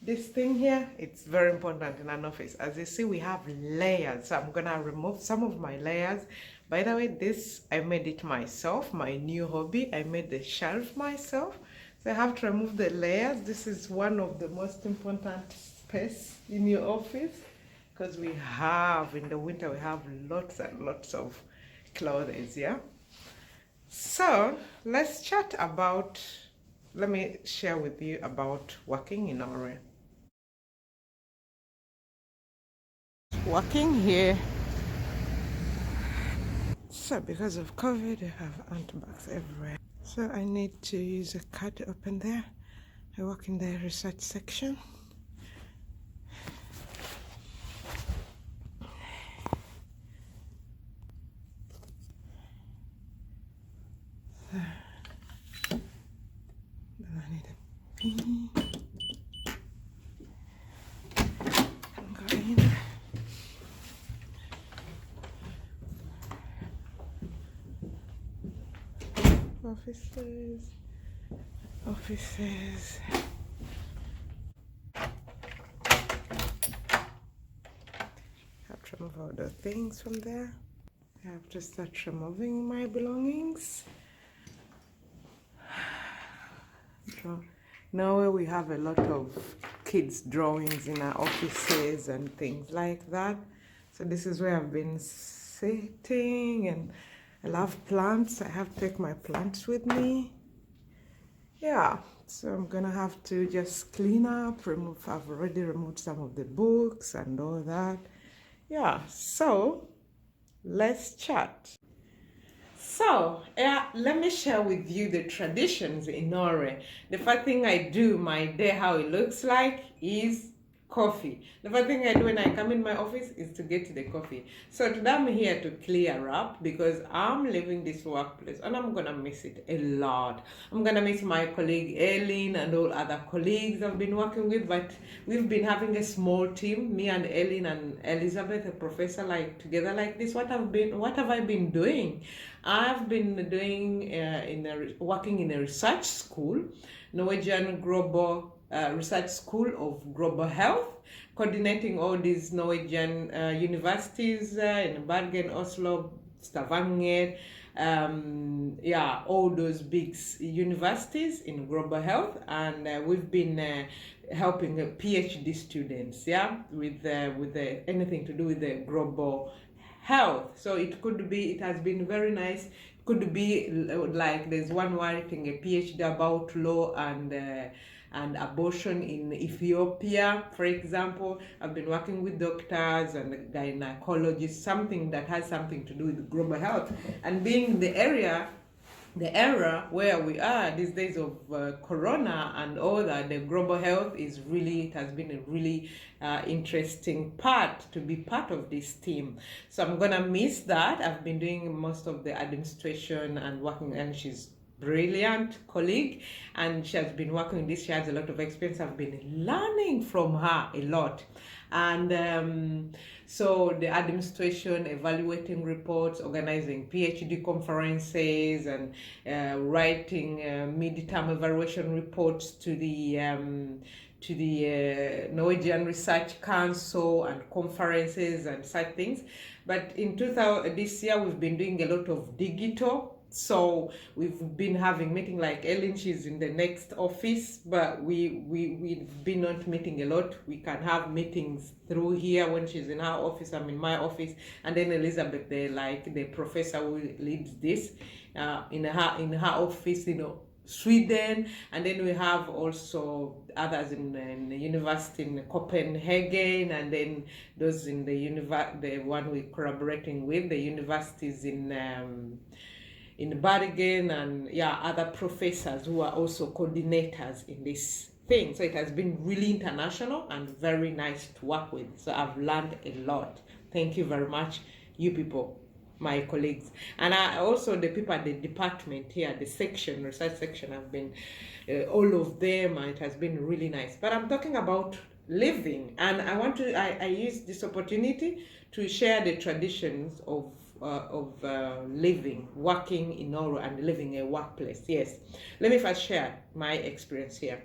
This thing here, it's very important in an office. As you see, we have layers. So I'm gonna remove some of my layers. By the way, this, I made it myself, my new hobby. I made the shelf myself. So I have to remove the layers. This is one of the most important space in your office because we have, in the winter, we have lots and lots of clothes, yeah? So let's chat about, let me share with you about working in Norway. Working here. So because of COVID, I have antibiotics everywhere. So I need to use a card to open there. I work in the research section. Then I need a pin. I'm going. Offices. Have to remove all the things from there. I have to start removing my belongings. Now we have a lot of kids' drawings in our offices and things like that. So this is where I've been sitting, and I love plants. I have to take my plants with me. Yeah, so I'm gonna have to just clean up, remove. I've already removed some of the books and all that. Yeah, so let's chat. So, let me share with you the traditions in Norway. The first thing I do, my day, how it looks like, is coffee. The first thing I do when I come in my office is to get the coffee. So today I'm here to clear up because I'm leaving this workplace and I'm gonna miss it a lot. I'm gonna miss my colleague Irene and all other colleagues I've been working with, but we've been having a small team, me and Irene and Elizabeth, a professor, like together like this. What have I been doing? I've been doing working in a research school, Norwegian Global Research School of Global Health, coordinating all these Norwegian universities in Bergen, Oslo, Stavanger, all those big universities in global health, and we've been helping PhD students, with anything to do with the global health. So it has been very nice. It could be like there's one writing a PhD about law and abortion in Ethiopia, for example. I've been working with doctors and gynecologists, something that has something to do with global health. And being the era where we are these days of corona and all that, the global health it has been a really interesting part to be part of this team. So I'm gonna miss that. I've been doing most of the administration and working, and she's brilliant colleague and she has been working with this. She has a lot of experience. I've been learning from her a lot. And so the administration, evaluating reports, organizing PhD conferences, and writing mid-term evaluation reports to the Norwegian Research Council and conferences and such things. But in this year we've been doing a lot of digital. So we've been having meeting, like Ellen, she's in the next office, but we've been not meeting a lot. We can have meetings through here when she's in her office, I'm in my office, and then Elizabeth, the professor who leads this in her office, Sweden, and then we have also others in the university in Copenhagen, and then those in the one we're collaborating with, the universities in Bergen, and other professors who are also coordinators in this thing. So it has been really international and very nice to work with. So I've learned a lot. Thank you very much, you people, my colleagues. And also the people at the department here, the section, research section, have been all of them, and it has been really nice. But I'm talking about living, and I use this opportunity to share the traditions of living, working in Norway, and living a workplace. Yes, let me first share my experience here.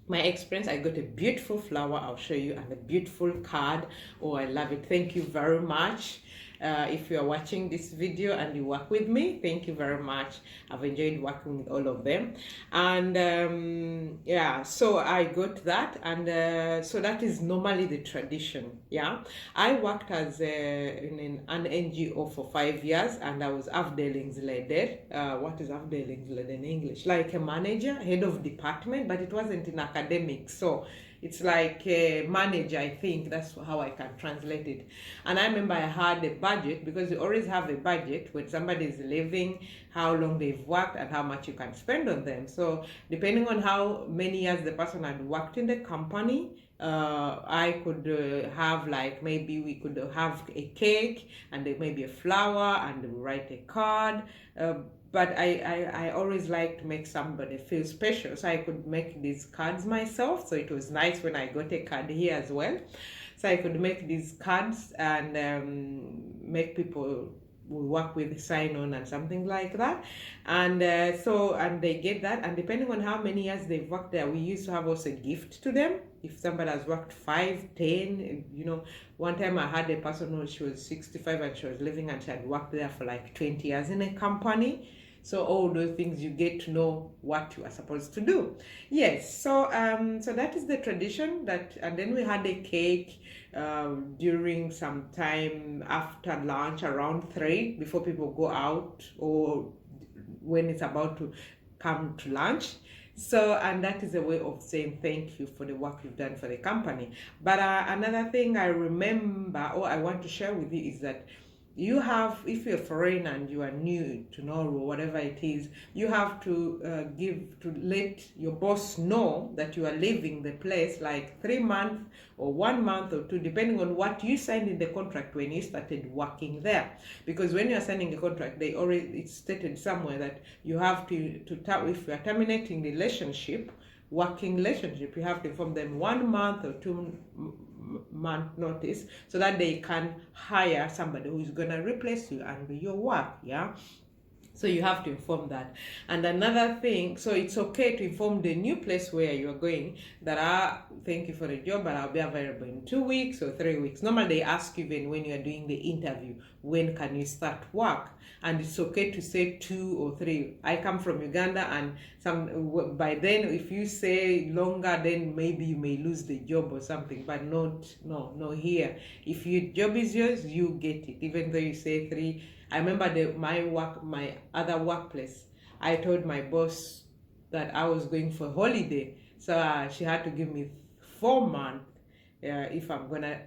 my experience. I got a beautiful flower, I'll show you, and a beautiful card. Oh, I love it. Thank you very much. If you are watching this video and you work with me, thank you very much. I've enjoyed working with all of them. And yeah, so I got that, and so that is normally the tradition. Yeah, I worked as in an NGO for 5 years, and I was avdelingsleder. What is avdelingsleder in English? Like a manager, head of department, but it wasn't in academics. So it's like a manager, I think. That's how I can translate it. And I remember I had a budget, because you always have a budget when somebody is leaving, how long they've worked and how much you can spend on them. So depending on how many years the person had worked in the company, I could have, like, maybe we could have a cake and maybe a flower and write a card. But I always like to make somebody feel special, so I could make these cards myself. So it was nice when I got a card here as well. So I could make these cards and make people we work with sign on and something like that. And and they get that, and depending on how many years they've worked there, we used to have also a gift to them. If somebody has worked 5, 10, you know, one time I had a person who, she was 65 and she was living, and she had worked there for like 20 years in a company. So all those things, you get to know what you are supposed to do. Yes, so so that is the tradition. That, and then we had a cake during some time after lunch, around 3, before people go out, or when it's about to come to lunch. So, and that is a way of saying thank you for the work you've done for the company. But another thing I remember, or I want to share with you, is that you have, if you're foreign and you are new to Norway, whatever it is, you have to let your boss know that you are leaving the place, like 3 months or 1 month or 2, depending on what you signed in the contract when you started working there. Because when you are signing a contract, they already, it's stated somewhere that you have to if you are terminating the relationship, working relationship, you have to inform them 1 month or 2 month notice, so that they can hire somebody who is going to replace you and do your work. Yeah, so you have to inform that. And another thing, so it's okay to inform the new place where you're going that thank you for the job, but I'll be available in 2 weeks or 3 weeks. Normally they ask you, even when you're doing the interview, when can you start work? And it's okay to say 2 or 3. I come from Uganda, and by then, if you say longer, then maybe you may lose the job or something. But no here. If your job is yours, you get it, even though you say 3. I remember my other workplace, I told my boss that I was going for holiday, so she had to give me 4 months if I'm gonna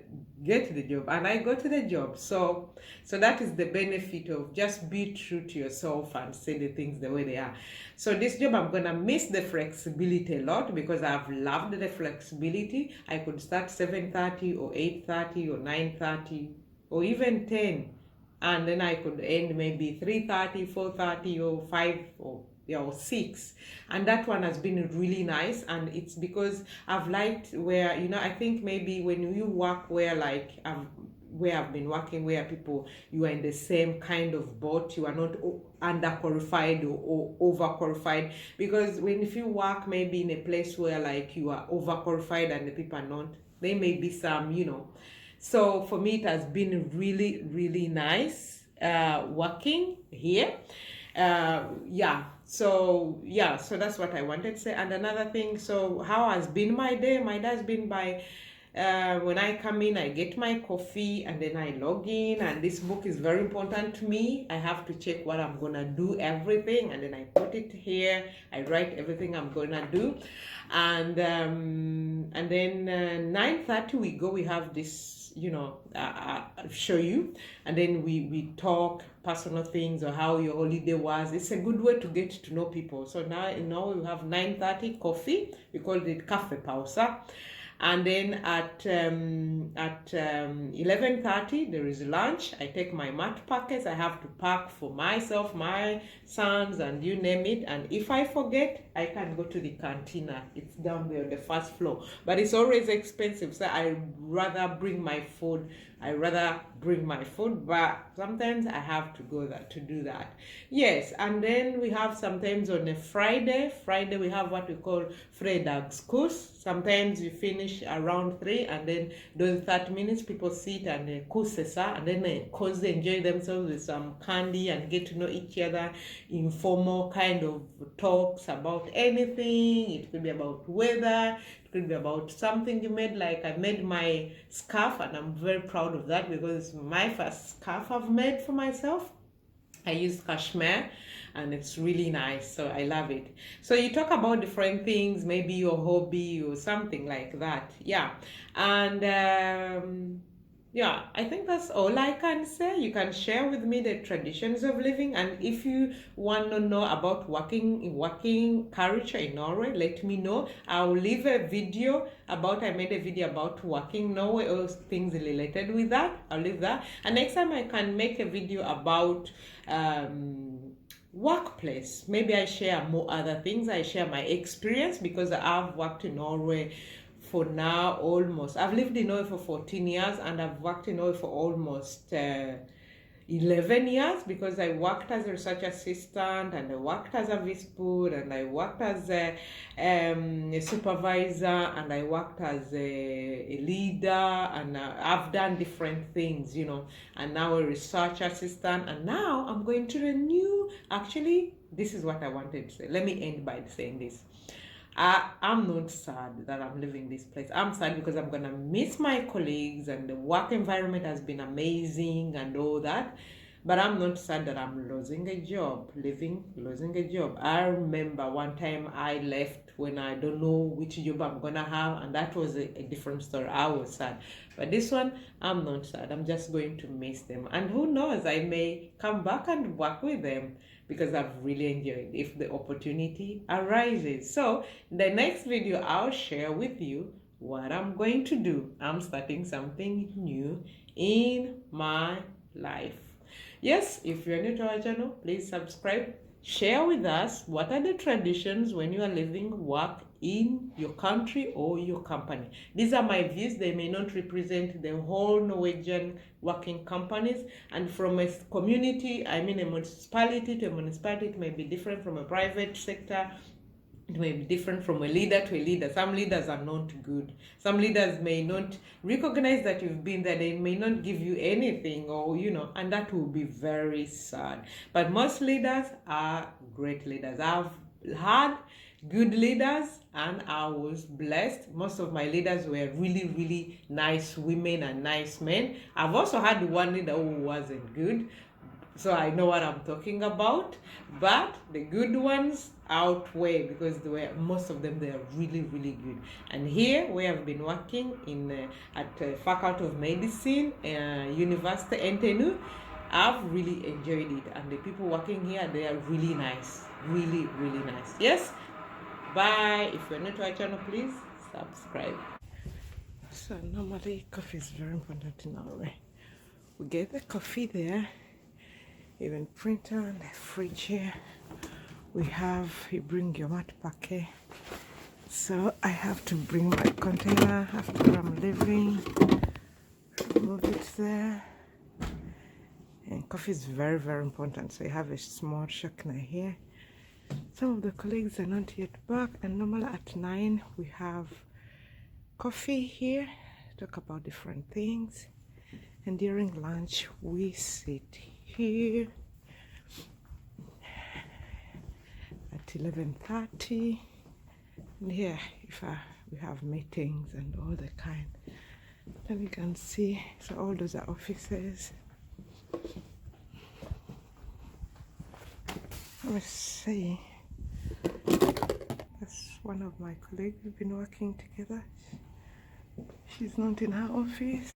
get the job, and I got the job. So that is the benefit of just be true to yourself and say the things the way they are. So this job, I'm gonna miss the flexibility a lot, because I've loved the flexibility. I could start 7:30 or 8:30 or 9:30 or even 10, and then I could end maybe 3:30, 4:30 or 5 or 6. And that one has been really nice. And it's because I've liked where, you know, I think maybe when you work where, like where I've been working, where people, you are in the same kind of boat, you are not underqualified or overqualified. Because if you work maybe in a place where, like, you are overqualified and the people are not, there may be some, you know. So for me, it has been really, really nice working here. So that's what I wanted to say. And another thing, so how has been my day? My day has been by when I come in, I get my coffee, and then I log in, and this book is very important to me. I have to check what I'm gonna do, everything, and then I put it here. I write everything I'm gonna do, and then 9:30 we go. We have this, you know, I'll show you, and then we talk personal things or how your holiday was. It's a good way to get to know people. So now, you know, we have 9:30 coffee. We call it cafe pausa. And then at 11:30 there is lunch. I take my mat packets. I have to pack for myself, my sons, and you name it. And if I forget, I can go to the cantina. It's down there on the first floor, but it's always expensive, so I rather bring my food. But sometimes I have to go there to do that. Yes, and then we have sometimes on a Friday we have what we call fredagskurs. Sometimes you finish around 3, and then those 30 minutes people sit and kusesa, and then they enjoy themselves with some candy and get to know each other. Informal kind of talks about anything. It could be about weather, it could be about something you made. Like I made my scarf, and I'm very proud of that because it's my first scarf I've made for myself. I used cashmere, and it's really nice, so I love it. So you talk about different things, maybe your hobby or something like that. Yeah. And yeah, I think that's all I can say. You can share with me the traditions of living, and if you want to know about working culture in Norway, let me know. I'll leave a video about, I made a video about working Norway or things related with that. I'll leave that, and next time I can make a video about workplace. Maybe I share more other things. I share my experience because I've worked in Norway for now almost. I've lived in Norway for 14 years, and I've worked in Norway for almost 11 years because I worked as a research assistant, and I worked as a vispur, and I worked as a supervisor, and I worked as a leader, and I've done different things, you know, and now a research assistant, and now I'm going to the new, actually, this is what I wanted to say. Let me end by saying this. I'm not sad that I'm leaving this place. I'm sad because I'm gonna miss my colleagues, and the work environment has been amazing and all that. But I'm not sad that I'm losing a job, losing a job. I remember one time I left when I don't know which job I'm gonna have, and that was a different story. I was sad. But this one, I'm not sad. I'm just going to miss them. And who knows, I may come back and work with them because I've really enjoyed if the opportunity arises. So the next video I'll share with you what I'm going to do. I'm starting something new in my life. Yes, if you're new to our channel, please subscribe. Share with us what are the traditions when you are living, work in your country or your company. These are my views. They may not represent the whole Norwegian working companies. And from a community, I mean a municipality to a municipality, it may be different from a private sector. It may be different from a leader to a leader. Some leaders are not good. Some leaders may not recognize that you've been there. They may not give you anything, or, you know, and that will be very sad. But most leaders are great leaders. I've had good leaders, and I was blessed. Most of my leaders were really, really nice women and nice men. I've also had one leader who wasn't good, so I know what I'm talking about. But the good ones outweigh, because most of them, they are really, really good. And here we have been working in at Faculty of Medicine, University NTNU. I've really enjoyed it, and the people working here, they are really nice, really, really nice. Yes, bye. If you're new to our channel, please subscribe. So normally coffee is very important in Norway. We get the coffee there, even printer and the fridge here. We have, you bring your mat packet. So I have to bring my container after I'm leaving, move it there. And coffee is very, very important. So you have a small shakna here. Some of the colleagues are not yet back, and normally at 9 we have coffee here, talk about different things. And during lunch we sit here at 11:30, and here we have meetings and all the kind. Then you can see, so all those are offices. Let me see, that's one of my colleagues. We've been working together. She's not in her office.